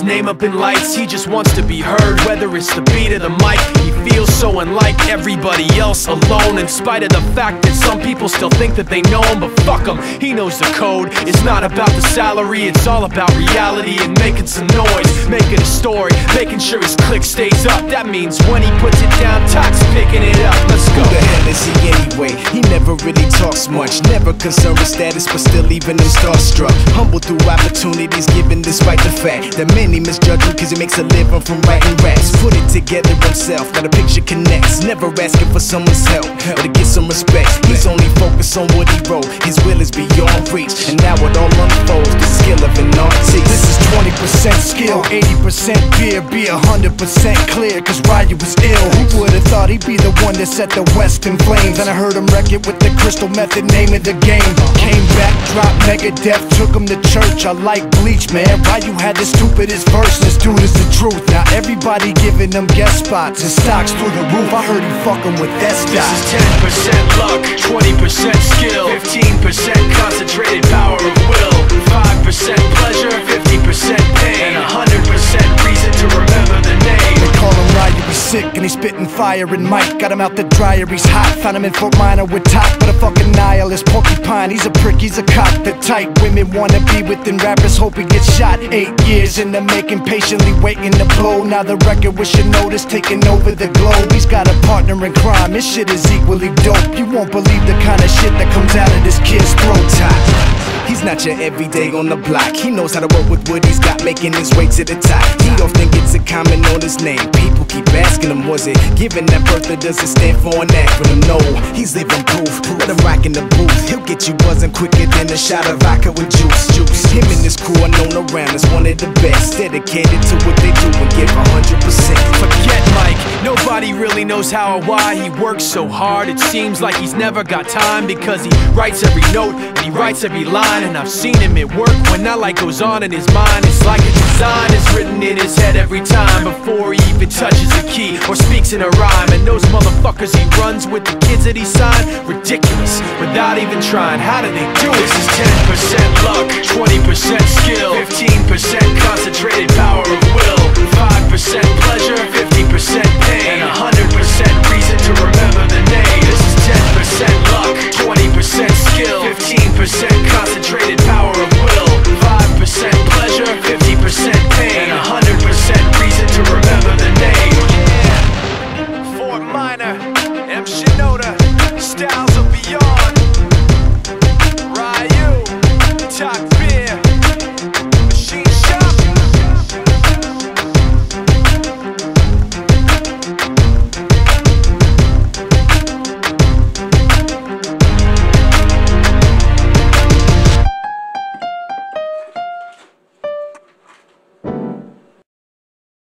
name up in lights. He just wants to be heard, whether it's the beat or the mic. He feels so unlike everybody else, alone, in spite of the fact that some people still think that they know him. But fuck him, he knows the code. It's not about the salary, it's all about reality and making some noise, making a story, making sure his click stays up. That means when he puts it down, Tox picking it up. Let's go. Who the hell is he anyway? He never really talks much, never concerned with status, but still leaving him starstruck. Humble through opportunities given despite the fact that many misjudge him cause he makes a living from writing raps. Put it together himself, got a picture connects, never asking for someone's help or to get some respect. He's only focused on what he wrote, his will is beyond reach, and now it all unfolds, the skill of an artist. This is 20% skill, 80% fear, be 100% clear, cause Ryu was ill. Who would've thought he'd be the one that set the West in flames? And I heard him wreck it with the Crystal Method, name of the game. Came back, dropped Megadeth, took him to church. I like Bleach, man. Ryu had the stupidest verse, this dude is the truth. Now everybody giving them guest spots and stocks through the roof. I heard he fucking with that stock. This is 10% luck, 20% skill, 15% concentrated power of will, 5% pleasure, 50% pain, and 100% reason to remember the name. They call him Ryu, he's sick and he's spitting fire. And Mike got him out the dryer, he's hot. Found him in Fort Minor with Top, but a fucking nihilist porcupine. He's a prick, he's a cock. The type women wanna be within, rappers hope he gets shot. 8 years in the making, patiently waiting to blow. Now the record with your notice taking over the globe. He's got a partner in crime, his shit is equally dope. You won't believe the kind of shit that comes out of this kid's throat. He's not your everyday on the block. He knows how to work with what he's got, making his way to the top. He often gets a comment on his name. People keep asking him, was it given that birth or does it stand for an acronym? No, he's living proof. Let him rock in the booth. He'll get you buzzing quicker than a shot of vodka with juice. Him and his crew are known around as one of the best, dedicated to what they do and give 100%. Forget Mike, nobody really knows how or why he works so hard. It seems like he's never got time, because he writes every note and he writes every line. And I've seen him at work when that light goes on in his mind. It's like a design is written in his head every time, before he even touches a key or speaks in a rhyme. And those motherfuckers he runs with, the kids that he signed, ridiculous, without even trying. How do they do it? This is 10% luck, 20% skill, 15% concentrated power of will, 5% pleasure, 50% pain, and 100% reason to remember the name. This